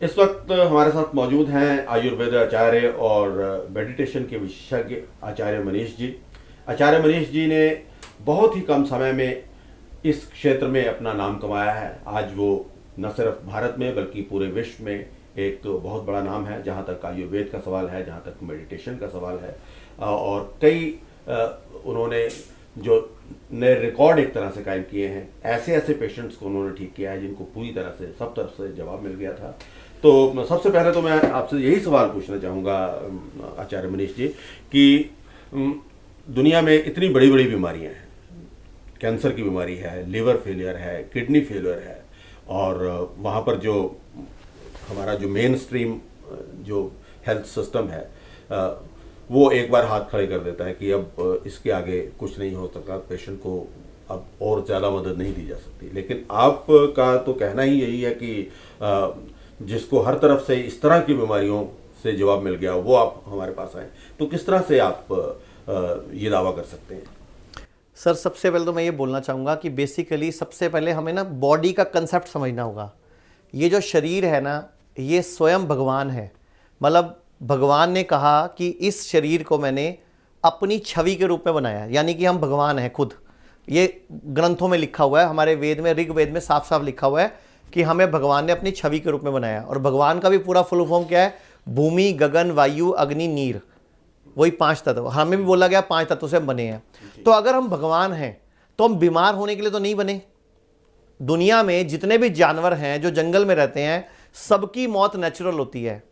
इस वक्त हमारे साथ मौजूद हैं आयुर्वेद आचार्य और मेडिटेशन के विशेषज्ञ आचार्य मनीष जी। आचार्य मनीष जी ने बहुत ही कम समय में इस क्षेत्र में अपना नाम कमाया है। आज वो न सिर्फ भारत में बल्कि पूरे विश्व में एक बहुत बड़ा नाम है, जहाँ तक आयुर्वेद का सवाल है, जहाँ तक मेडिटेशन का सवाल है। और कई उन्होंने जो नए रिकॉर्ड एक तरह से कायम किए हैं। ऐसे ऐसे पेशेंट्स को उन्होंने ठीक किया है जिनको पूरी तरह से सब तरफ से जवाब मिल गया था। तो सबसे पहले तो मैं आपसे यही सवाल पूछना चाहूँगा आचार्य मनीष जी कि दुनिया में इतनी बड़ी बड़ी बीमारियाँ हैं, कैंसर की बीमारी है, लिवर फेलियर है, किडनी फेलियर है, और वहाँ पर जो हमारा जो मेन स्ट्रीम जो हेल्थ सिस्टम है वो एक बार हाथ खड़े कर देता है कि अब इसके आगे कुछ नहीं हो सकता, पेशेंट को अब और ज़्यादा मदद नहीं दी जा सकती। लेकिन आपका तो कहना ही यही है कि जिसको हर तरफ से इस तरह की बीमारियों से जवाब मिल गया वो आप हमारे पास आए, तो किस तरह से आप ये दावा कर सकते हैं? सर, सबसे पहले तो मैं ये बोलना चाहूँगा कि बेसिकली सबसे पहले हमें ना बॉडी का कंसेप्ट समझना होगा। ये जो शरीर है ना, ये स्वयं भगवान है। मतलब भगवान ने कहा कि इस शरीर को मैंने अपनी छवि के रूप में बनाया, यानी कि हम भगवान हैं खुद। ये ग्रंथों में लिखा हुआ है, हमारे वेद में, ऋग्वेद में साफ साफ लिखा हुआ है कि हमें भगवान ने अपनी छवि के रूप में बनाया। और भगवान का भी पूरा फुल फॉर्म क्या है? भूमि, गगन, वायु, अग्नि, नीर, वही 5 तत्व। हमें भी बोला गया 5 तत्वों से हम बने हैं। तो अगर हम भगवान हैं तो हम बीमार होने के लिए तो नहीं बने। दुनिया में जितने भी जानवर हैं जो जंगल में रहते हैं, सबकी मौत नेचुरल होती है।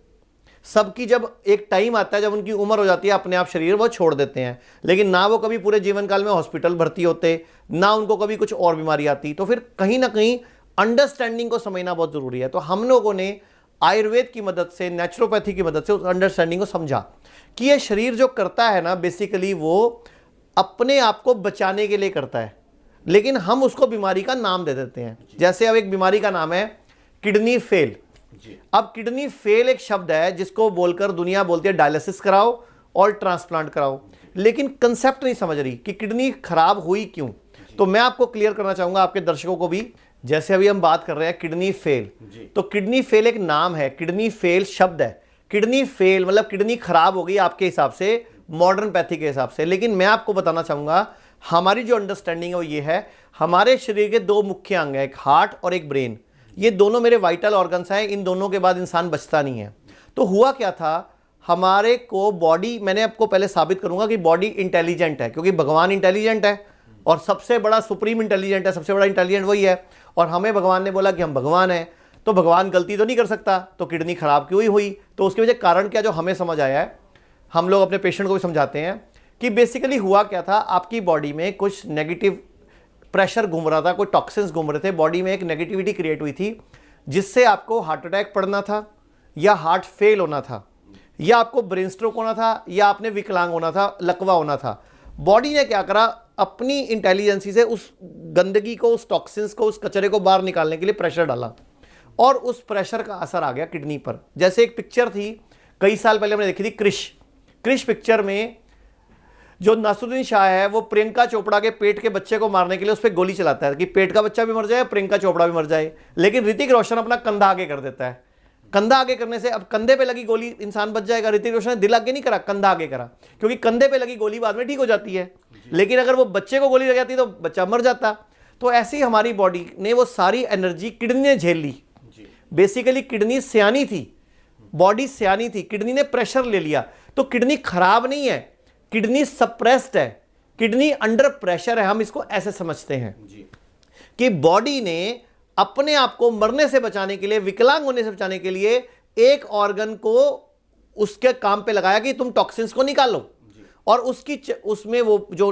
सबकी जब एक टाइम आता है, जब उनकी उम्र हो जाती है, अपने आप शरीर वो छोड़ देते हैं। लेकिन ना वो कभी पूरे जीवन काल में हॉस्पिटल भर्ती होते, ना उनको कभी कुछ और बीमारी आती। तो फिर कहीं ना कहीं अंडरस्टैंडिंग को समझना बहुत जरूरी है। तो हम लोगों ने आयुर्वेद की मदद से, नेचुरोपैथी की मदद से उस अंडरस्टैंडिंग को समझा कि ये शरीर जो करता है ना, बेसिकली वो अपने आप को बचाने के लिए करता है, लेकिन हम उसको बीमारी का नाम दे देते हैं। जैसे अब एक बीमारी का नाम है किडनी फेल। अब किडनी फेल एक शब्द है जिसको बोलकर दुनिया बोलती है डायलिसिस कराओ और ट्रांसप्लांट कराओ, लेकिन कंसेप्ट नहीं समझ रही कि किडनी खराब हुई क्यों। तो मैं आपको क्लियर करना चाहूंगा, आपके दर्शकों को भी। जैसे अभी हम बात कर रहे हैं किडनी फेल, तो किडनी फेल एक नाम है, किडनी फेल शब्द है। किडनी फेल मतलब किडनी खराब हो गई आपके हिसाब से, मॉडर्न पैथी के हिसाब से। लेकिन मैं आपको बताना चाहूंगा, हमारी जो अंडरस्टैंडिंग है वो ये है, हमारे शरीर के 2 मुख्य अंग हैं, एक हार्ट और एक ब्रेन। ये दोनों मेरे वाइटल ऑर्गन्स हैं, इन दोनों के बाद इंसान बचता नहीं है। तो हुआ क्या था, हमारे को बॉडी, मैंने आपको पहले साबित करूंगा कि बॉडी इंटेलिजेंट है, क्योंकि भगवान इंटेलिजेंट है और सबसे बड़ा सुप्रीम इंटेलिजेंट है, सबसे बड़ा इंटेलिजेंट वही है। और हमें भगवान ने बोला कि हम भगवान हैं, तो भगवान गलती तो नहीं कर सकता, तो किडनी खराब क्यों ही हुई? तो उसकी वजह कारण क्या, जो हमें समझ आया है, हम लोग अपने पेशेंट को भी समझाते हैं कि बेसिकली हुआ क्या था, आपकी बॉडी में कुछ नेगेटिव प्रेशर घूम रहा था, कोई टॉक्सिन्स घूम रहे थे, बॉडी में एक नेगेटिविटी क्रिएट हुई थी, जिससे आपको हार्ट अटैक पड़ना था, या हार्ट फेल होना था, या आपको ब्रेन स्ट्रोक होना था, या आपने विकलांग होना था, लकवा होना था। बॉडी ने क्या करा, अपनी इंटेलिजेंसी से उस गंदगी को, उस टॉक्सिन्स को, उस कचरे को बाहर निकालने के लिए प्रेशर डाला, और उस प्रेशर का असर आ गया किडनी पर। जैसे एक पिक्चर थी, कई साल पहले हमने देखी थी, क्रिश पिक्चर में जो नसरुद्दीन शाह है, वो प्रियंका चोपड़ा के पेट के बच्चे को मारने के लिए उस पर गोली चलाता है कि पेट का बच्चा भी मर जाए, प्रियंका चोपड़ा भी मर जाए। लेकिन ऋतिक रोशन अपना कंधा आगे कर देता है। कंधा आगे करने से अब कंधे पे लगी गोली इंसान बच जाएगा। ऋतिक रोशन ने दिल आगे नहीं करा, कंधा आगे करा, क्योंकि कंधे पे लगी गोली बाद में ठीक हो जाती है। लेकिन अगर वो बच्चे को गोली लग जाती तो बच्चा मर जाता। तो ऐसी हमारी बॉडी ने वो सारी एनर्जी किडनी ने झेल ली। बेसिकली किडनी सियानी थी, बॉडी सियानी थी, किडनी ने प्रेशर ले लिया। तो किडनी खराब नहीं है, किडनी सप्रेस्ड है, किडनी अंडर प्रेशर है। हम इसको ऐसे समझते हैं कि बॉडी ने अपने आप को मरने से बचाने के लिए, विकलांग होने से बचाने के लिए, एक ऑर्गन को उसके काम पे लगाया कि तुम टॉक्सिन्स को निकालो, और उसमें वो जो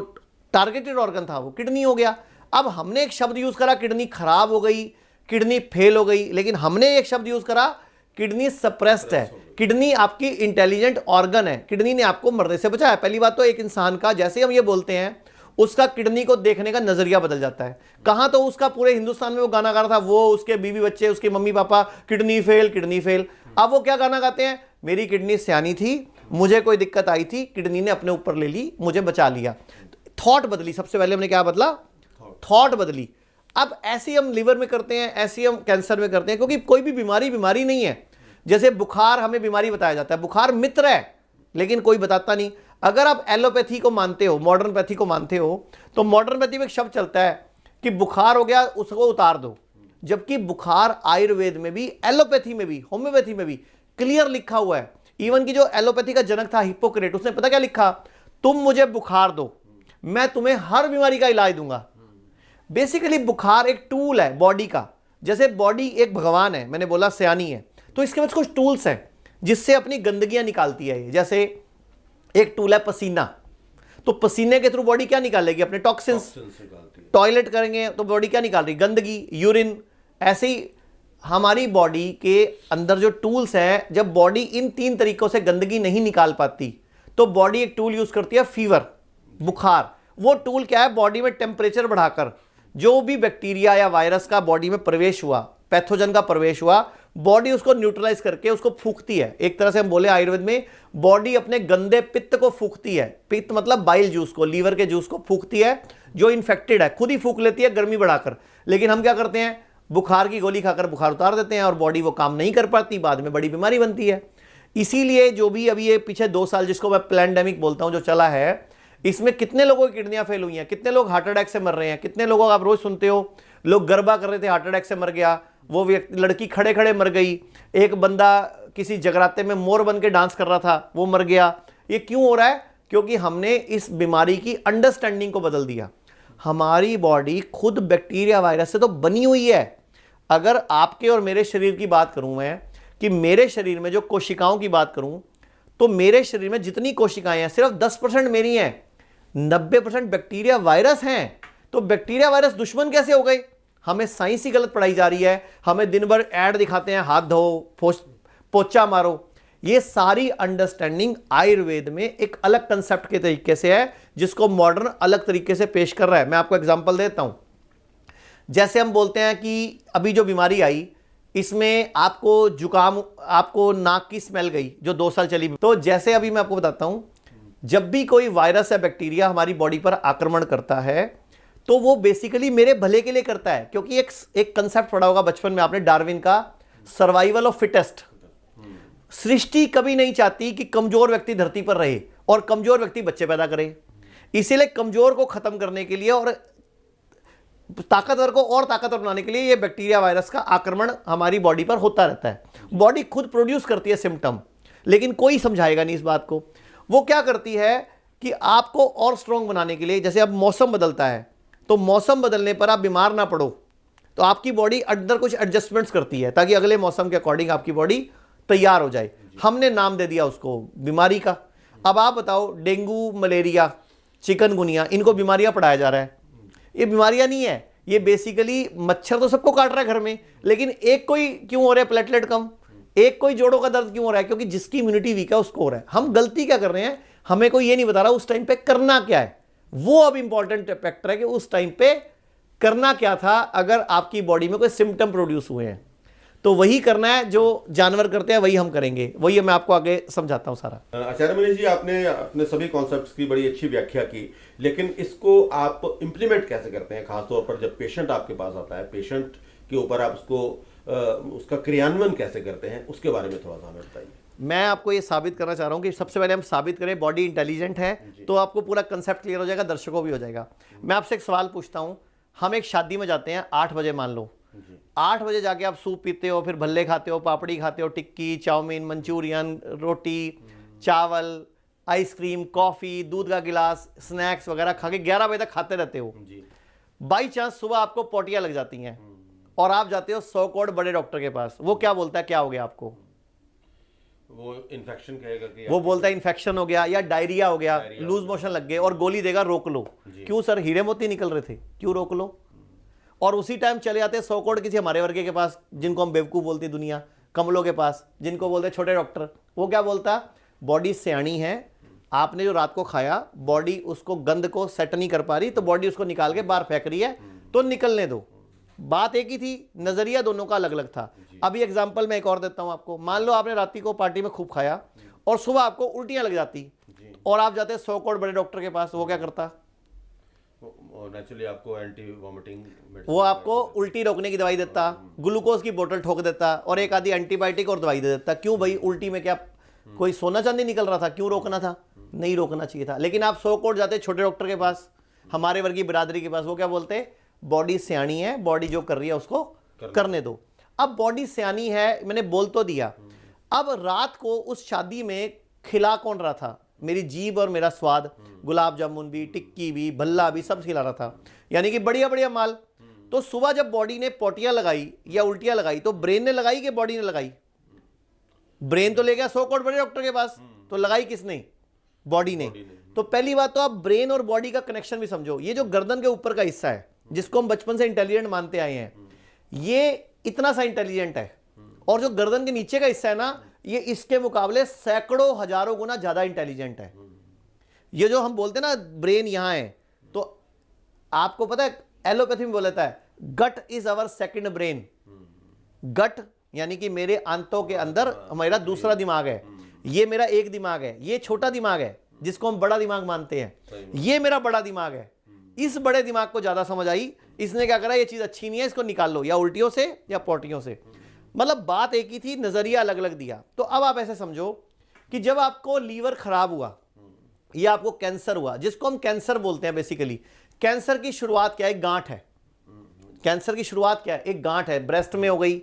टारगेटेड ऑर्गन था वो किडनी हो गया। अब हमने एक शब्द यूज करा, किडनी खराब हो गई, किडनी फेल हो गई, लेकिन हमने एक शब्द यूज करा, किडनी सप्रेस्ड है। किडनी आपकी इंटेलिजेंट ऑर्गन है, किडनी ने आपको मरने से बचाया। पहली बात तो एक इंसान का, जैसे हम ये बोलते हैं, उसका किडनी को देखने का नजरिया बदल जाता है। कहां तो उसका पूरे हिंदुस्तान में वो गाना गा रहा था, वो, उसके बीवी बच्चे, उसके mummy papa, kidney fail kidney fail. अब वो क्या गाना गाते हैं, मेरी किडनी सियानी थी, मुझे कोई दिक्कत आई थी, किडनी ने अपने ऊपर ले ली, मुझे बचा लिया। थॉट बदली, सबसे पहले हमने क्या बदला, थॉट बदली। अब ऐसे हम लिवर में करते हैं, ऐसे हम कैंसर में करते हैं, क्योंकि कोई भी बीमारी नहीं है। जैसे बुखार हमें बीमारी बताया जाता है, बुखार मित्र है लेकिन कोई बताता नहीं। अगर आप एलोपैथी को मानते हो, मॉडर्न पैथी को मानते हो, तो मॉडर्न पैथी में एक शब्द चलता है कि बुखार हो गया उसको उतार दो, जबकि बुखार आयुर्वेद में भी, एलोपैथी में भी, होम्योपैथी में भी क्लियर लिखा हुआ है। इवन की जो एलोपैथी का जनक था हिप्पोक्रेट, उसने पता क्या लिखा, तुम मुझे बुखार दो, मैं तुम्हें हर बीमारी का इलाज दूंगा। बेसिकली बुखार एक टूल है बॉडी का, जैसे बॉडी एक भगवान है, मैंने बोला सयानी है, तो इसके पास कुछ टूल्स हैं जिससे अपनी गंदगियां निकालती है। जैसे एक टूल है पसीना, तो पसीने के थ्रू बॉडी क्या निकालेगी, अपने टॉक्सिन्स। टॉयलेट करेंगे तो बॉडी क्या निकाल रही, गंदगी, यूरिन। ऐसे ही हमारी बॉडी के अंदर जो टूल्स हैं, जब बॉडी इन 3 तरीकों से गंदगी नहीं निकाल पाती तो बॉडी एक टूल यूज करती है, फीवर, बुखार। वो टूल क्या है, बॉडी में टेम्परेचर बढ़ाकर जो भी बैक्टीरिया या वायरस का बॉडी में प्रवेश हुआ, पैथोजन का प्रवेश हुआ, बॉडी उसको न्यूट्रलाइज करके उसको फूंकती है। एक तरह से हम बोले आयुर्वेद में, बॉडी अपने गंदे पित्त को फूंकती है। पित्त मतलब बाइल जूस को, लीवर के जूस को फूंकती है, जो इन्फेक्टेड है खुद ही फूंक लेती है गर्मी बढ़ाकर। लेकिन हम क्या करते हैं, बुखार की गोली खाकर बुखार उतार देते हैं और बॉडी वो काम नहीं कर पाती, बाद में बड़ी बीमारी बनती है। इसीलिए जो भी अभी ये पीछे 2 साल जिसको मैं प्लैंडेमिक बोलता हूं जो चला है, इसमें कितने लोगों की किडनियां फेल हुई हैं, कितने लोग हार्ट अटैक से मर रहे हैं, कितने लोगों आप रोज सुनते हो लोग गरबा कर रहे थे हार्ट अटैक से मर गया, वो लड़की खड़े खड़े मर गई, एक बंदा किसी जगराते में मोर बन के डांस कर रहा था वो मर गया। ये क्यों हो रहा है, क्योंकि हमने इस बीमारी की अंडरस्टैंडिंग को बदल दिया। हमारी बॉडी खुद बैक्टीरिया वायरस से तो बनी हुई है। अगर आपके और मेरे शरीर की बात करूं मैं, कि मेरे शरीर में जो कोशिकाओं की बात करूं, तो मेरे शरीर में जितनी कोशिकाएं हैं सिर्फ 10% मेरी हैं, 90% बैक्टीरिया वायरस हैं। तो बैक्टीरिया वायरस दुश्मन कैसे हो गए, हमें साइंस ही गलत पढ़ाई जा रही है। हमें दिन भर ऐड दिखाते हैं, हाथ धो, पोछा मारो। ये सारी अंडरस्टैंडिंग आयुर्वेद में एक अलग कंसेप्ट के तरीके से है, जिसको मॉडर्न अलग तरीके से पेश कर रहा है। मैं आपको एग्जांपल देता हूं। जैसे हम बोलते हैं कि अभी जो बीमारी आई, इसमें आपको जुकाम, आपको नाक की स्मेल गई जो 2 साल चली। तो जैसे अभी मैं आपको बताता हूं, जब भी कोई वायरस या बैक्टीरिया हमारी बॉडी पर आक्रमण करता है तो वो बेसिकली मेरे भले के लिए करता है। क्योंकि एक कंसेप्ट पढ़ा होगा बचपन में आपने, डार्विन का सर्वाइवल ऑफ फिटेस्ट। सृष्टि कभी नहीं चाहती कि कमजोर व्यक्ति धरती पर रहे और कमजोर व्यक्ति बच्चे पैदा करे। इसीलिए कमजोर को खत्म करने के लिए और ताकतवर को और ताकतवर बनाने के लिए ये बैक्टीरिया वायरस का आक्रमण हमारी बॉडी पर होता रहता है। बॉडी खुद प्रोड्यूस करती है सिम्टम, लेकिन कोई समझाएगा नहीं इस बात को। वो क्या करती है कि आपको और स्ट्रॉन्ग बनाने के लिए, जैसे अब मौसम बदलता है, तो मौसम बदलने पर आप बीमार ना पड़ो, तो आपकी बॉडी अंदर कुछ एडजस्टमेंट्स करती है ताकि अगले मौसम के अकॉर्डिंग आपकी बॉडी तैयार हो जाए। हमने नाम दे दिया उसको बीमारी का। अब आप बताओ, डेंगू, मलेरिया, चिकनगुनिया, इनको बीमारियां पढ़ाया जा रहा है। ये बीमारियां नहीं है, ये बेसिकली मच्छर तो सबको काट रहा है घर में, लेकिन एक कोई क्यों हो रहा है प्लेटलेट कम, एक कोई जोड़ों का दर्द क्यों हो रहा है, क्योंकि जिसकी इम्यूनिटी वीक है उसको हो रहा है। हम गलती क्या कर रहे हैं, हमें कोई ये नहीं बता रहा उस टाइम पे करना क्या है। वो अब इंपॉर्टेंट फैक्टर है कि उस टाइम पे करना क्या था। अगर आपकी बॉडी में कोई सिम्टम प्रोड्यूस हुए हैं तो वही करना है जो जानवर करते हैं, वही हम करेंगे। वही मैं आपको आगे समझाता हूं सारा। आचार्य मनीष जी, आपने अपने सभी कॉन्सेप्ट्स की बड़ी अच्छी व्याख्या की, लेकिन इसको आप इम्प्लीमेंट कैसे करते हैं, खासतौर पर जब पेशेंट आपके पास आता है, पेशेंट के ऊपर आप उसका क्रियान्वयन कैसे करते हैं, उसके बारे में थोड़ा सा हमें बताइए। मैं आपको ये साबित करना चाह रहा हूं कि सबसे पहले हम साबित करें बॉडी इंटेलिजेंट है, तो आपको पूरा कंसेप्ट क्लियर हो जाएगा, दर्शकों को भी हो जाएगा। मैं आपसे एक सवाल पूछता हूं, हम एक शादी में जाते हैं 8 बजे, मान लो 8 बजे जाके आप सूप पीते हो, फिर भल्ले खाते हो, पापड़ी खाते हो, टिक्की, चाउमीन, मंचूरियन, रोटी, चावल, आइसक्रीम, कॉफी, दूध का गिलास, स्नैक्स वगैरह खा के 11 बजे तक खाते रहते हो। बाई चांस सुबह आपको पोटियां लग जाती हैं और आप जाते हो 100 करोड़ बड़े डॉक्टर के पास। वो क्या बोलता है, क्या हो गया आपको? वो इन्फेक्शन कहेगा कि वो बोलता है इन्फेक्शन हो गया या डायरिया हो गया, लूज मोशन लग गए, और गोली देगा रोक लो। क्यों सर, हीरे मोती निकल रहे थे, क्यों रोक लो? और उसी टाइम चले जाते हैं 100 करोड़ किसी हमारे वर्ग के पास, जिनको हम बेवकूफ़ बोलते दुनिया, कमलों के पास, जिनको बोलते छोटे डॉक्टर। वो क्या बोलता, बॉडी सियाणी है, आपने जो रात को खाया, बॉडी उसको गंद को सेट नहीं कर पा रही, तो बॉडी उसको निकाल के बाहर फेंक रही है, तो निकलने दो। बात एक ही थी, नजरिया दोनों का अलग अलग था। अभी एग्जांपल मैं एक और देता हूं आपको। मान लो आपने रात को पार्टी में खूब खाया और सुबह आपको उल्टियां लग जाती और आप जाते 100 करोड़ बड़े डॉक्टर के पास। वो क्या करता? और नेचुरली आपको एंटी वॉमिटिंग वो आपको उल्टी रोकने की दवाई देता, ग्लूकोज की बोतल ठोक देता और एक आधी एंटीबायोटिक और दवाई दे देता। क्यों भाई, उल्टी में क्या कोई सोना चांदी निकल रहा था, क्यों रोकना था? नहीं रोकना चाहिए था। लेकिन आप 100 कोट जाते छोटे डॉक्टर के पास, हमारे वर्गी बिरादरी के पास, वो क्या बोलते, बॉडी सियानी है, बॉडी जो कर रही है उसको करने दो। अब बॉडी सियानी है, मैंने बोल तो दिया। अब रात को उस शादी में खिला कौन रहा था? मेरी जीभ और मेरा स्वाद, गुलाब जामुन भी, टिक्की भी, भल्ला भी, सब खिला रहा था, यानी कि बढ़िया बढ़िया माल। तो सुबह जब बॉडी ने पोटियां लगाई या उल्टियां लगाई तो ब्रेन ने लगाई कि बॉडी ने लगाई? ब्रेन तो ले गया 100 कोट बड़े डॉक्टर के पास, तो लगाई किसने? बॉडी ने। तो पहली बात तो आप ब्रेन और बॉडी का कनेक्शन भी समझो। ये जो गर्दन के ऊपर का हिस्सा है, जिसको हम बचपन से इंटेलिजेंट मानते आए हैं, ये इतना सा इंटेलिजेंट है, और जो गर्दन के नीचे का हिस्सा है ना, ये इसके मुकाबले सैकड़ों हजारों गुना ज्यादा इंटेलिजेंट है। ये जो हम बोलते हैं ना ब्रेन यहां है, तो आपको पता है एलोपैथी में बोला जाता है गट इज अवर सेकंड ब्रेन। गट यानी कि मेरे आंतों के अंदर हमारा दूसरा दिमाग है, ये मेरा एक दिमाग है, ये छोटा दिमाग है जिसको हम बड़ा दिमाग मानते हैं, ये मेरा बड़ा दिमाग है। इस बड़े दिमाग को ज्यादा समझ आई, इसने क्या करा, ये चीज अच्छी नहीं है, इसको निकाल लो, या उल्टियों से या पोटियों से। मतलब बात एक ही थी, नजरिया अलग अलग दिया। तो अब आप ऐसे समझो कि जब आपको लीवर खराब हुआ या आपको कैंसर हुआ, जिसको हम कैंसर बोलते हैं, बेसिकली कैंसर की शुरुआत क्या है? गांठ है। कैंसर की शुरुआत क्या है? एक गांठ है, ब्रेस्ट में हो गई,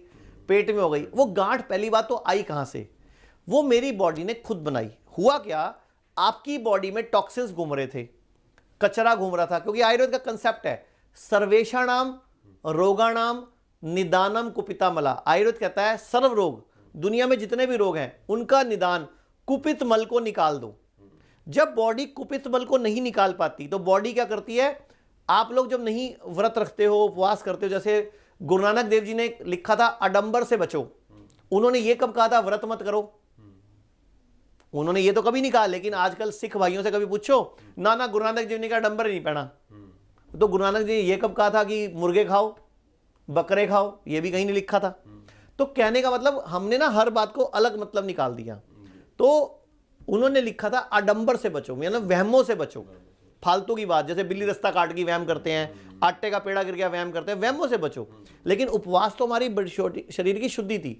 पेट में हो गई। वो गांठ पहली बात तो आई कहां से? वो मेरी बॉडी ने खुद बनाई। हुआ क्या, आपकी बॉडी में टॉक्सिन्स घूम रहे थे, कचरा घूम रहा था, क्योंकि आयुर्वेद का कंसेप्ट है सर्वेषाणाम रोगाणाम निदानम कुपिता मला। आयुर्वेद कहता है सर्व रोग, दुनिया में जितने भी रोग हैं उनका निदान कुपित मल को निकाल दो। जब बॉडी कुपित मल को नहीं निकाल पाती तो बॉडी क्या करती है? आप लोग जब नहीं व्रत रखते हो, उपवास करते हो, जैसे गुरु नानक देव जी ने लिखा था आडंबर से बचो, उन्होंने ये कब कहा था व्रत मत करो? उन्होंने ये तो कभी नहीं कहा। लेकिन आजकल सिख भाइयों से कभी पूछो ना, गुरु नानक देव ने कहा आडंबर ही नहीं पहना। तो गुरु नानक जी ने ये कब कहा था कि मुर्गे खाओ, बकरे खाओ? ये भी कहीं नहीं लिखा था। तो कहने का मतलब हमने ना हर बात को अलग मतलब निकाल दिया। तो उन्होंने लिखा था आडंबर से बचो, मतलब वहमों से बचो, फालतू की बात, जैसे बिल्ली रास्ता काट की वहम करते हैं, आटे का पेड़ा गिर गया वहम करते हैं, वहमों से बचो। लेकिन उपवास तो हमारी बड़ी छोटी शरीर की शुद्धि थी।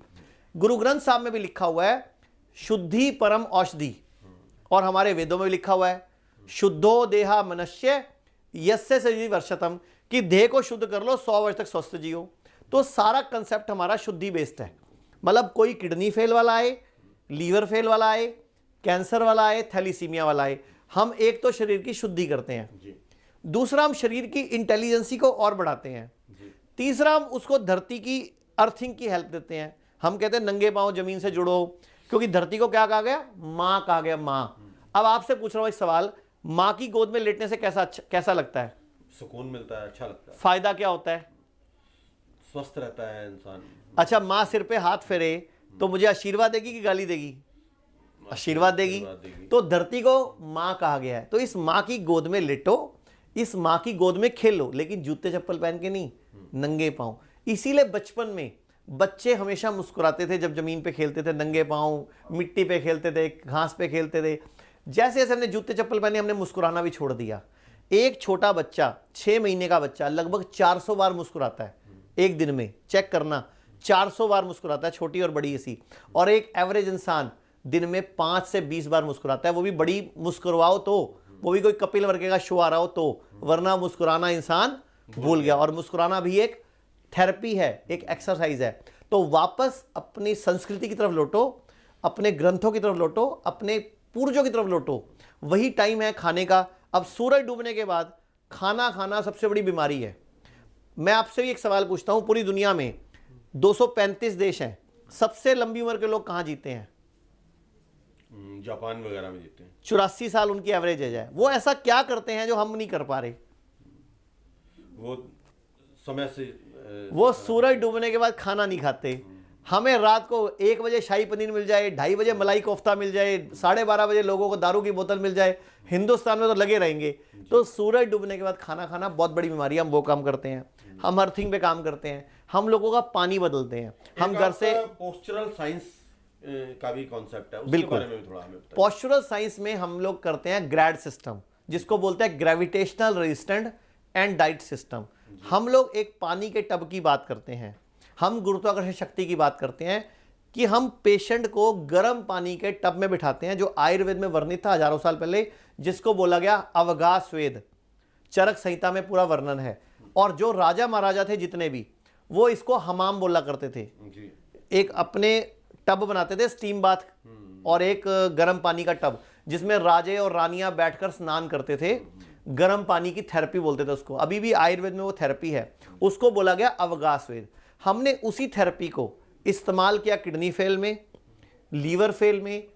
गुरु ग्रंथ साहब में भी लिखा हुआ है शुद्धि परम औषधि, और हमारे वेदों में भी लिखा हुआ है शुद्धो देहा मनुष्य यस्य से वर्षतम, कि देह को शुद्ध कर लो 100 वर्ष तक स्वस्थ जियो। तो सारा कंसेप्ट हमारा शुद्धि बेस्ड है। मतलब कोई किडनी फेल वाला आए, लीवर फेल वाला आए, कैंसर वाला आए, थैलीसीमिया वाला आए, हम एक तो शरीर की शुद्धि करते हैं, दूसरा हम शरीर की इंटेलिजेंसी को और बढ़ाते हैं, तीसरा हम उसको धरती की अर्थिंग की हेल्प देते हैं। हम कहते हैं नंगे पांव जमीन से जुड़ो, क्योंकि धरती को क्या कहा गया? मां कहा गया, मां। अब आपसे पूछ रहा हूं एक सवाल, मां की गोद में लेटने से कैसा लगता है? सुकून मिलता है, अच्छा लगता है। फायदा क्या होता है? स्वस्थ रहता है इंसान। अच्छा, मां सिर पे हाथ फेरे तो मुझे आशीर्वाद देगी कि गाली देगी? आशीर्वाद देगी। तो धरती को मां कहा गया है। तो इस मां की गोद में लेटो, इस मां की गोद में खेलो, लेकिन जूते चप्पल पहन के नहीं, नंगे पांव। इसीलिए बचपन में बच्चे हमेशा मुस्कुराते थे जब जमीन पे खेलते थे, नंगे पांव, मिट्टी पे खेलते थे, घास पे खेलते थे। जैसे जैसे हमने जूते चप्पल पहने, हमने मुस्कुराना भी छोड़ दिया। एक छोटा बच्चा, 6 महीने का बच्चा, लगभग 400 बार मुस्कुराता है एक दिन में। चेक करना, 400 बार मुस्कुराता है, छोटी और बड़ी इसी। और एक एवरेज इंसान दिन में 5 से 20 बार मुस्कुराता है, वो भी बड़ी मुस्कुराओ तो, वो भी कोई कपिल वर्गे का शो आ रहा हो तो, वरना मुस्कुराना इंसान भूल गया। और मुस्कुराना भी एक थेरेपी है, एक एक्सरसाइज है। तो वापस अपनी संस्कृति की तरफ लौटो, अपने ग्रंथों की तरफ लौटो, अपने पूर्वजों की तरफ लौटो। वही टाइम है खाने का। अब सूरज डूबने के बाद खाना खाना सबसे बड़ी बीमारी है। मैं आपसे भी एक सवाल पूछता हूं, पूरी दुनिया में 235 देश हैं, सबसे लंबी उम्र के लोग कहां जीते हैं? जापान वगैरह में जीते हैं। 84 साल उनकी एवरेज एज है। वो ऐसा क्या करते हैं जो हम नहीं कर पा रहे? वो समय से वो सूरज डूबने के बाद खाना नहीं खाते। हमें रात को 1 बजे शाही पनीर मिल जाए, 2:30 बजे मलाई कोफ्ता मिल जाए, 12:30 बजे लोगों को दारू की बोतल मिल जाए, हिंदुस्तान में तो लगे रहेंगे। तो सूरज डूबने के बाद खाना खाना बहुत बड़ी बीमारी है। हम वो काम करते हैं, हम अर्थिंग पे काम करते हैं, हम लोगों का पानी बदलते हैं, हम घर से। पोस्चरल साइंस का भी कॉन्सेप्ट है, उसके बिल्कुल। बारे में भी थोड़ा हमें बताइए। पोस्चरल साइंस में हम लोग करते हैं ग्रैड सिस्टम, जिसको बोलते हैं gravitational resistant and diet system. हम लोग एक पानी के टब की बात करते हैं, हम गुरुत्वाकर्षण शक्ति की बात करते हैं कि हम पेशेंट को गर्म पानी के टब में बिठाते हैं, जो आयुर्वेद में वर्णित था हजारों साल पहले, जिसको बोला गया अवगास वेद, चरक संहिता में पूरा वर्णन है। और जो राजा महाराजा थे जितने भी, वो इसको हमाम बोला करते थे। एक अपने टब बनाते थे स्टीम बाथ, और एक गर्म पानी का टब जिसमें राजे और रानियां बैठकर स्नान करते थे। गर्म पानी की थेरेपी बोलते थे उसको, अभी भी आयुर्वेद में वो थेरेपी है, उसको बोला गया अवगास वेद। हमने उसी थेरेपी को इस्तेमाल किया किडनी फेल में, लीवर फेल में,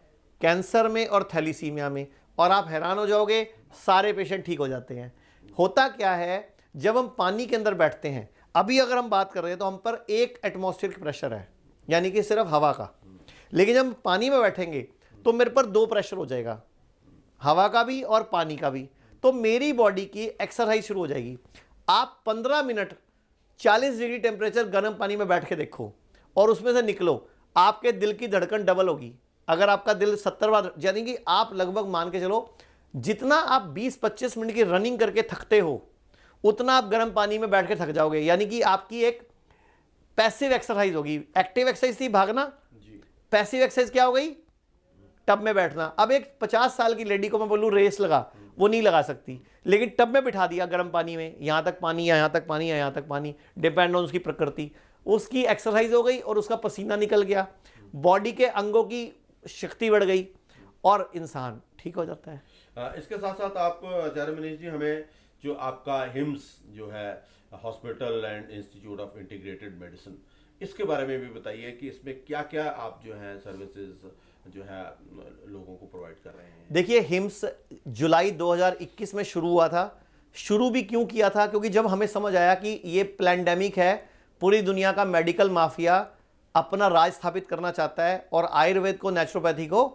कैंसर में और थैलीसीमिया में, और आप हैरान हो जाओगे सारे पेशेंट ठीक हो जाते हैं। होता क्या है, जब हम पानी के अंदर बैठते हैं, अभी अगर हम बात कर रहे हैं तो हम पर 1 एटमॉस्फेरिक प्रेशर है, यानी कि सिर्फ हवा का, लेकिन जब हम पानी में बैठेंगे तो मेरे पर 2 प्रेशर हो जाएगा, हवा का भी और पानी का भी। तो मेरी बॉडी की एक्सरसाइज शुरू हो जाएगी। आप 15 मिनट 40 डिग्री टेम्परेचर गर्म पानी में बैठ के देखो और उसमें से निकलो, आपके दिल की धड़कन डबल होगी। अगर आपका दिल 70 बार, यानी कि आप लगभग मान के चलो जितना आप 20-25 मिनट की रनिंग करके थकते हो, उतना आप गर्म पानी में बैठ के थक जाओगे। यानी कि आपकी एक पैसिव एक्सरसाइज होगी। एक्टिव एक्सरसाइज थी भागना, पैसिव एक्सरसाइज क्या हो गई, टब में बैठना। अब एक 50 साल की लेडी को मैं बोलूं रेस लगा, वो नहीं लगा सकती, लेकिन टब में बिठा दिया गर्म पानी में, यहां तक पानी या यहां तक पानी या यहां तक पानी, डिपेंड ऑन उसकी प्रकृति, उसकी एक्सरसाइज हो गई और उसका पसीना निकल गया, बॉडी के अंगों की शक्ति बढ़ गई और इंसान ठीक हो जाता है। इसके साथ साथ आप आचार्य मनीष जी हमें जो आपका हिम्स जो है hospital and institute of integrated medicine, इसके बारे में भी बताइए कि इसमें क्या क्या आप जो है सर्विसेज जो है लोगों को प्रोवाइड कर रहे हैं। देखिए, हिम्स जुलाई 2021 में शुरू हुआ था। शुरू भी क्यों किया था, क्योंकि जब हमें समझ आया कि ये पैंडेमिक है, पूरी दुनिया का मेडिकल माफिया अपना राज स्थापित करना चाहता है और आयुर्वेद को, नेचुरोपैथी को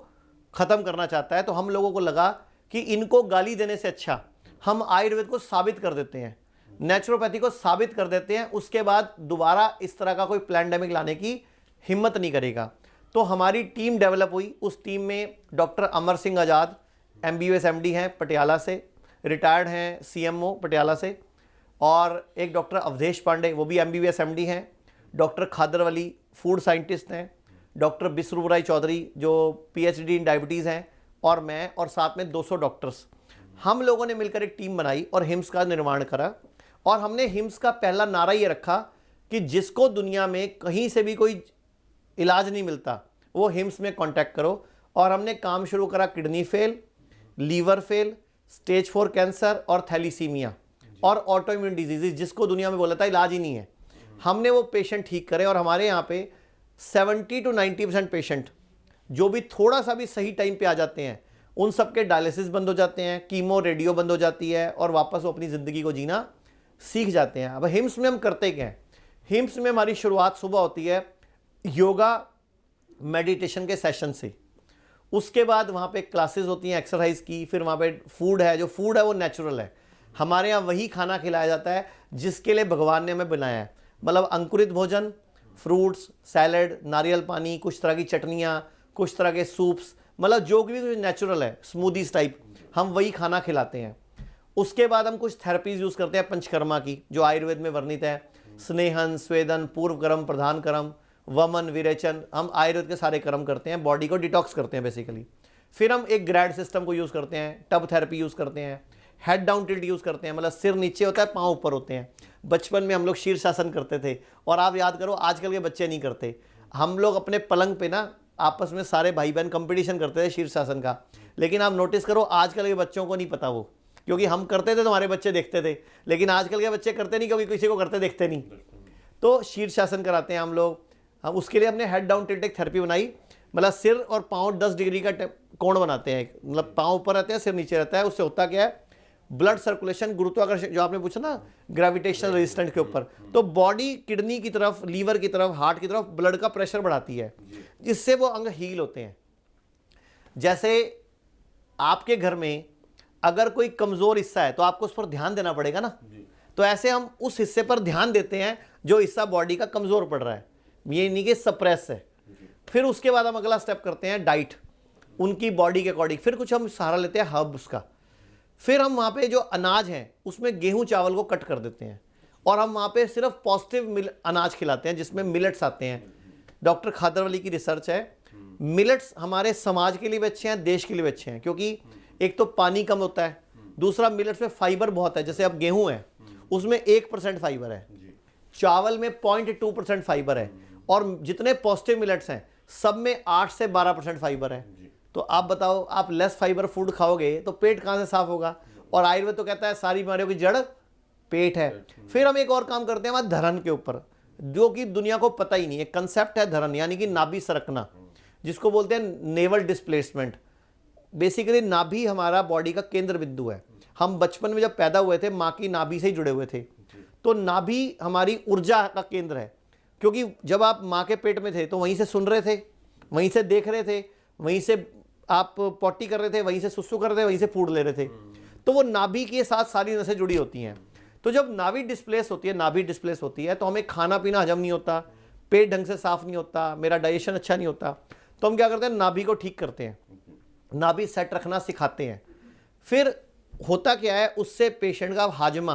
खत्म करना चाहता है, तो हम लोगों को लगा कि इनको गाली देने से अच्छा हम आयुर्वेद को साबित कर देते हैं, नेचुरोपैथी को साबित कर देते हैं, उसके बाद दोबारा इस तरह का कोई पैंडेमिक लाने की हिम्मत नहीं करेगा। तो हमारी टीम डेवलप हुई। उस टीम में डॉक्टर अमर सिंह आज़ाद MBBS MD हैं पटियाला से, रिटायर्ड हैं CMO पटियाला से, और एक डॉक्टर अवधेश पांडे, वो भी MBBS MD हैं, डॉक्टर खादरवली फूड साइंटिस्ट हैं, डॉक्टर बिस्रूराय चौधरी जो PhD इन डायबिटीज़ हैं, और मैं, और साथ में 200 डॉक्टर्स। हम लोगों ने मिलकर एक टीम बनाई और हिम्स का निर्माण करा। और हमने हिम्स का पहला नारा ये रखा कि जिसको दुनिया में कहीं से भी कोई इलाज नहीं मिलता, वो हिम्स में कांटेक्ट करो। और हमने काम शुरू करा kidney fail, liver fail, stage 4 cancer और थैलीसीमिया और ऑटो इम्यून डिजीजेज, जिसको दुनिया में बोला था इलाज ही नहीं है, हमने वो पेशेंट ठीक करे। और हमारे यहाँ पे 70 to 90% पेशेंट जो भी थोड़ा सा भी सही टाइम पे आ जाते हैं, उन सब के डायलिसिस बंद हो जाते हैं, कीमो रेडियो बंद हो जाती है, और वापस वो अपनी ज़िंदगी को जीना सीख जाते हैं। अब हिम्स में हम करते क्या हैं, हिम्स में हमारी शुरुआत सुबह होती है योगा मेडिटेशन के सेशन से, उसके बाद वहाँ पे क्लासेस होती हैं एक्सरसाइज की, फिर वहाँ पे फूड है, जो फूड है वो नेचुरल है, हमारे यहाँ वही खाना खिलाया जाता है जिसके लिए भगवान ने हमें बनाया है। मतलब अंकुरित भोजन, फ्रूट्स, सैलड, नारियल पानी, कुछ तरह की चटनियाँ, कुछ तरह के सूप्स, मतलब जो भी कुछ नेचुरल है, स्मूदीज टाइप, हम वही खाना खिलाते हैं। उसके बाद हम कुछ थेरेपीज यूज़ करते हैं पंचकर्मा की, जो आयुर्वेद में वर्णित है, स्नेहन, स्वेदन, पूर्व कर्म, प्रधान कर्म, वमन, विरेचन, हम आयुर्वेद के सारे कर्म करते हैं, बॉडी को डिटॉक्स करते हैं बेसिकली। फिर हम एक ग्रैड सिस्टम को यूज़ करते हैं, टब थेरेपी यूज़ करते हैं, हेड डाउन टिल्ट यूज़ करते हैं, मतलब सिर नीचे होता है, पाँव ऊपर होते हैं। बचपन में हम लोग शीर्षासन करते थे, और आप याद करो आजकल के बच्चे नहीं करते। हम लोग अपने पलंग पे ना आपस में सारे भाई बहन कंपटीशन करते थे शीर्षासन का, लेकिन आप नोटिस करो आजकल के बच्चों को नहीं पता वो, क्योंकि हम करते थे तो हमारे बच्चे देखते थे, लेकिन आजकल के बच्चे करते नहीं, क्योंकि किसी को करते देखते नहीं। तो शीर्षासन कराते हैं हम लोग। हम उसके लिए हमने हेड डाउन टिल्ट एक थेरेपी बनाई, मतलब सिर और पाँव 10 डिग्री का कोण बनाते हैं, मतलब पाँव ऊपर रहते हैं, सिर नीचे रहता है। उससे होता क्या है, ब्लड सर्कुलेशन, गुरुत्वाकर्षण, जो आपने पूछा ना ग्रेविटेशनल रेजिस्टेंस के ऊपर, तो बॉडी किडनी की तरफ, लीवर की तरफ, हार्ट की तरफ ब्लड का प्रेशर बढ़ाती है, जिससे वो अंग हील होते हैं। जैसे आपके घर में अगर कोई कमज़ोर हिस्सा है तो आपको उस पर ध्यान देना पड़ेगा ना, तो ऐसे हम उस हिस्से पर ध्यान देते हैं जो हिस्सा बॉडी का कमज़ोर पड़ रहा है, ये नहीं कि सप्रेस है। फिर उसके बाद हम अगला स्टेप करते हैं डाइट, उनकी बॉडी के अकॉर्डिंग। फिर कुछ हम सहारा लेते हैं हर्ब्स का, फिर हम वहाँ पे जो अनाज हैं उसमें गेहूं चावल को कट कर देते हैं और हम वहाँ पे सिर्फ पॉजिटिव अनाज खिलाते हैं जिसमें मिलेट्स आते हैं। डॉक्टर खादरवली की रिसर्च है, मिलेट्स हमारे समाज के लिए भी अच्छे हैं, देश के लिए भी अच्छे हैं, क्योंकि एक तो पानी कम होता है, दूसरा मिलेट्स में फाइबर बहुत है। जैसे अब गेहूं है उसमें 1% फाइबर है, चावल में 0.2% फाइबर है, और जितने पॉजिटिव मिलेट्स हैं सब में 8 से 12% फाइबर है। तो आप बताओ, आप लेस फाइबर फूड खाओगे तो पेट कहाँ से साफ होगा? और आयुर्वेद तो कहता है सारी बीमारियों की जड़ पेट है। फिर हम एक और काम करते हैं वहाँ धरन के ऊपर, जो कि दुनिया को पता ही नहीं है। कंसेप्ट है धरन, यानी कि नाभि सरकना, जिसको बोलते हैं नेवल डिस्प्लेसमेंट। बेसिकली नाभि हमारा बॉडी का केंद्र बिंदु है। हम बचपन में जब पैदा हुए थे माँ की नाभि से ही जुड़े हुए थे, तो नाभि हमारी ऊर्जा का केंद्र है, क्योंकि जब आप माँ के पेट में थे तो वहीं से सुन रहे थे, वहीं से देख रहे थे, वहीं से आप पॉटी कर रहे थे, वहीं से सुसु कर रहे थे, वहीं से फूड ले रहे थे। तो वो नाभि के साथ सारी नसें जुड़ी होती हैं। तो जब नाभि डिस्प्लेस होती है तो हमें खाना पीना हजम नहीं होता, पेट ढंग से साफ नहीं होता, मेरा डाइजेशन अच्छा नहीं होता। तो हम क्या करते हैं, नाभि को ठीक करते हैं, नाभि सेट रखना सिखाते हैं। फिर होता क्या है, उससे पेशेंट का हाजमा,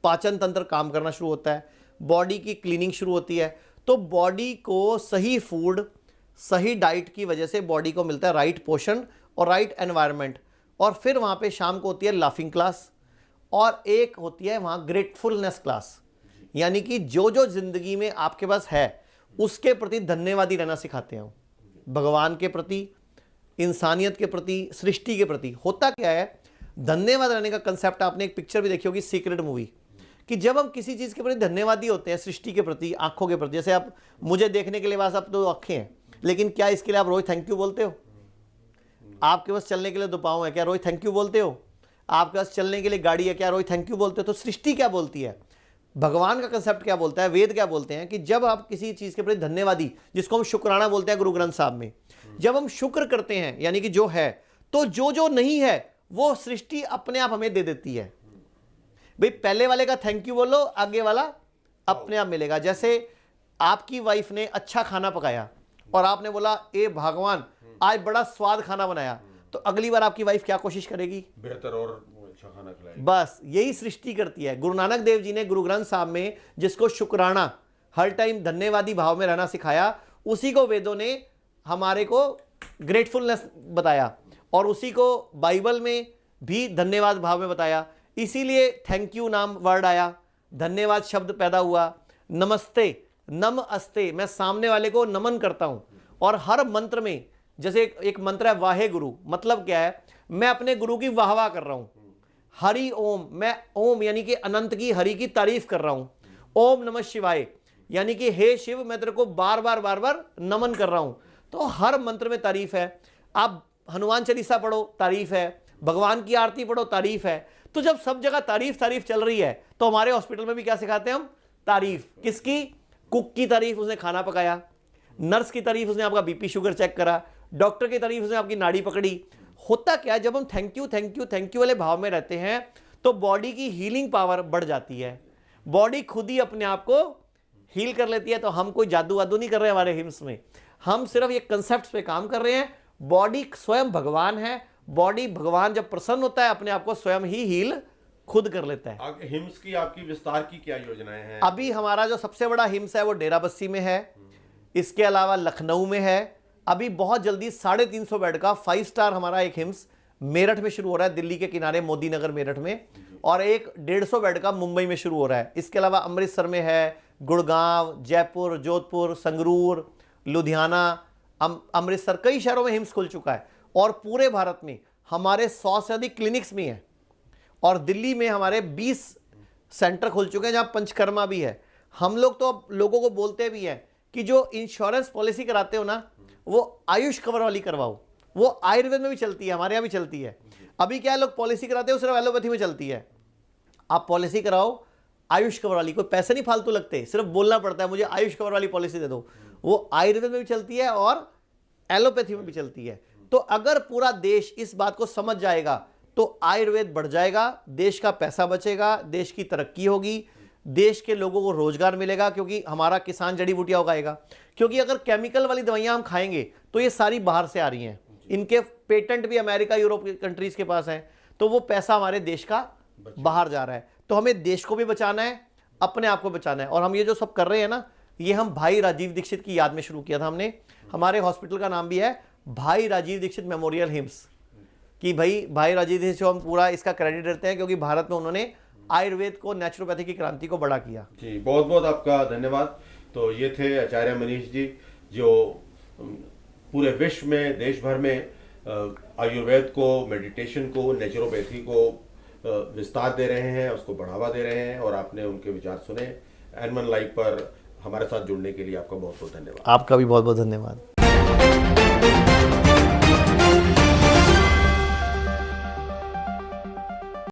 पाचन तंत्र काम करना शुरू होता है, बॉडी की क्लीनिंग शुरू होती है। तो बॉडी को सही फूड, सही डाइट की वजह से बॉडी को मिलता है राइट पोषण और राइट एनवायरनमेंट। और फिर वहाँ पे शाम को होती है लाफिंग क्लास, और एक होती है वहाँ ग्रेटफुलनेस क्लास, यानी कि जो जो जिंदगी में आपके पास है उसके प्रति धन्यवादी रहना सिखाते हैं। भगवान के प्रति, इंसानियत के प्रति, सृष्टि के प्रति। होता क्या है, धन्यवाद रहने का कंसेप्ट आपने एक पिक्चर भी देखी होगी, सीक्रेट मूवी, कि जब हम किसी चीज़ के प्रति धन्यवादी होते हैं, सृष्टि के प्रति, आंखों के प्रति, जैसे आप मुझे देखने के लिए बस आप 2 आंखें हैं, लेकिन क्या इसके लिए आप रोज थैंक यू बोलते हो? आपके पास चलने के लिए 2 पाँव है, क्या रोज थैंक यू बोलते हो? आपके पास चलने के लिए गाड़ी है, क्या रोज थैंक यू बोलते हो? तो सृष्टि क्या बोलती है, भगवान का कंसेप्ट क्या बोलता है, वेद क्या बोलते हैं, कि जब आप किसी चीज़ के प्रति धन्यवादी, जिसको हम शुक्राना बोलते हैं गुरु ग्रंथ साहब में, जब हम शुक्र करते हैं, यानी कि जो है, तो जो जो नहीं है वो सृष्टि अपने आप हमें दे देती है। भाई पहले वाले का थैंक यू बोलो, आगे वाला अपने आप मिलेगा। जैसे आपकी वाइफ ने अच्छा खाना पकाया और आपने बोला, ए भगवान आज बड़ा स्वाद खाना बनाया, तो अगली बार आपकी वाइफ क्या कोशिश करेगी? बेहतर और अच्छा खाना खिलाएगी। बस यही सृष्टि करती है। गुरु नानक देव जी ने गुरु ग्रंथ साहब में जिसको शुक्राना, हर टाइम धन्यवादी भाव में रहना सिखाया, उसी को वेदों ने हमारे को ग्रेटफुलनेस बताया, और उसी को बाइबल में भी धन्यवाद भाव में बताया। इसीलिए थैंक यू नाम वर्ड आया, धन्यवाद शब्द पैदा हुआ। नमस्ते, नम अस्ते, मैं सामने वाले को नमन करता हूं। और हर मंत्र में, जैसे एक मंत्र है वाहे गुरु, मतलब क्या है, मैं अपने गुरु की वाहवाह कर रहा हूं। हरि ओम, मैं ओम यानी कि अनंत की, हरि की तारीफ कर रहा हूं। ओम नमः शिवाय यानी कि हे शिव, मैं तेरे को बार बार नमन कर रहा हूं। तो हर मंत्र में तारीफ है। आप हनुमान चालीसा पढ़ो, तारीफ है। भगवान की आरती पढ़ो, तारीफ है। तो जब सब जगह तारीफ चल रही है, तो हमारे हॉस्पिटल में भी क्या सिखाते हैं हम? तारीफ। किसकी? कुक की तारीफ, उसने खाना पकाया। नर्स की तारीफ, उसने आपका बीपी शुगर चेक करा। डॉक्टर की तारीफ, उसने आपकी नाड़ी पकड़ी। होता क्या है, जब हम थैंक यू वाले भाव में रहते हैं तो बॉडी की हीलिंग पावर बढ़ जाती है। बॉडी खुद ही अपने आप को हील कर लेती है। तो हम कोई जादू वादू नहीं कर रहे हमारे हिम्स में, हम सिर्फ ये कंसेप्ट पे काम कर रहे हैं। बॉडी स्वयं भगवान है। बॉडी, भगवान जब प्रसन्न होता है अपने आप को स्वयं ही हील खुद कर लेता है। हिम्स की आपकी विस्तार की क्या योजनाएं हैं? अभी हमारा जो सबसे बड़ा हिम्स है वो डेरा बस्सी में है, इसके अलावा लखनऊ में है। अभी बहुत जल्दी 350 बेड का 5 स्टार हमारा एक हिम्स मेरठ में शुरू हो रहा है, दिल्ली के किनारे मोदी नगर मेरठ में, और एक 150 बेड का मुंबई में शुरू हो रहा है। इसके अलावा अमृतसर में है, गुड़गांव, जयपुर, जोधपुर, संगरूर, लुधियाना, अमृतसर, कई शहरों में हिम्स खुल चुका है। और पूरे भारत में हमारे 100 से अधिक क्लिनिक्स भी हैं, और दिल्ली में हमारे 20 सेंटर खुल चुके हैं जहां पंचकर्मा भी है। हम लोग तो अब लोगों को बोलते भी हैं कि जो इंश्योरेंस पॉलिसी कराते हो ना, वो आयुष कवर वाली करवाओ। वो आयुर्वेद में भी चलती है, हमारे यहाँ भी चलती है। अभी क्या है, लोग पॉलिसी कराते हो सिर्फ एलोपैथी में चलती है। आप पॉलिसी कराओ आयुष कवर वाली, कोई पैसे नहीं फालतू लगते, सिर्फ बोलना पड़ता है मुझे आयुष कवर वाली पॉलिसी दे दो। वो आयुर्वेद में भी चलती है और एलोपैथी में भी चलती है। तो अगर पूरा देश इस बात को समझ जाएगा तो आयुर्वेद बढ़ जाएगा, देश का पैसा बचेगा, देश की तरक्की होगी, देश के लोगों को रोजगार मिलेगा, क्योंकि हमारा किसान जड़ी बूटियां उगाएगा। क्योंकि अगर केमिकल वाली दवाइयां हम खाएंगे तो ये सारी बाहर से आ रही हैं, इनके पेटेंट भी अमेरिका, यूरोप की कंट्रीज के पास हैं। तो वो पैसा हमारे देश का बाहर जा रहा है। तो हमें देश को भी बचाना है, अपने आप को बचाना है। और हम ये जो सब कर रहे हैं ना, ये हम भाई राजीव दीक्षित की याद में शुरू किया था हमने। हमारे हॉस्पिटल का नाम भी है भाई राजीव दीक्षित मेमोरियल हिम्स, कि भाई राजीव दीक्षित को हम पूरा इसका क्रेडिट देते हैं, क्योंकि भारत में उन्होंने आयुर्वेद को, नेचुरोपैथी की क्रांति को बड़ा किया। जी, बहुत बहुत आपका धन्यवाद। तो ये थे आचार्य मनीष जी, जो पूरे विश्व में, देश भर में आयुर्वेद को, मेडिटेशन को, नेचुरोपैथी को विस्तार दे रहे हैं, उसको बढ़ावा दे रहे हैं। और आपने उनके विचार सुने। N1 लाइव पर हमारे साथ जुड़ने के लिए आपका बहुत बहुत धन्यवाद। आपका भी बहुत बहुत धन्यवाद।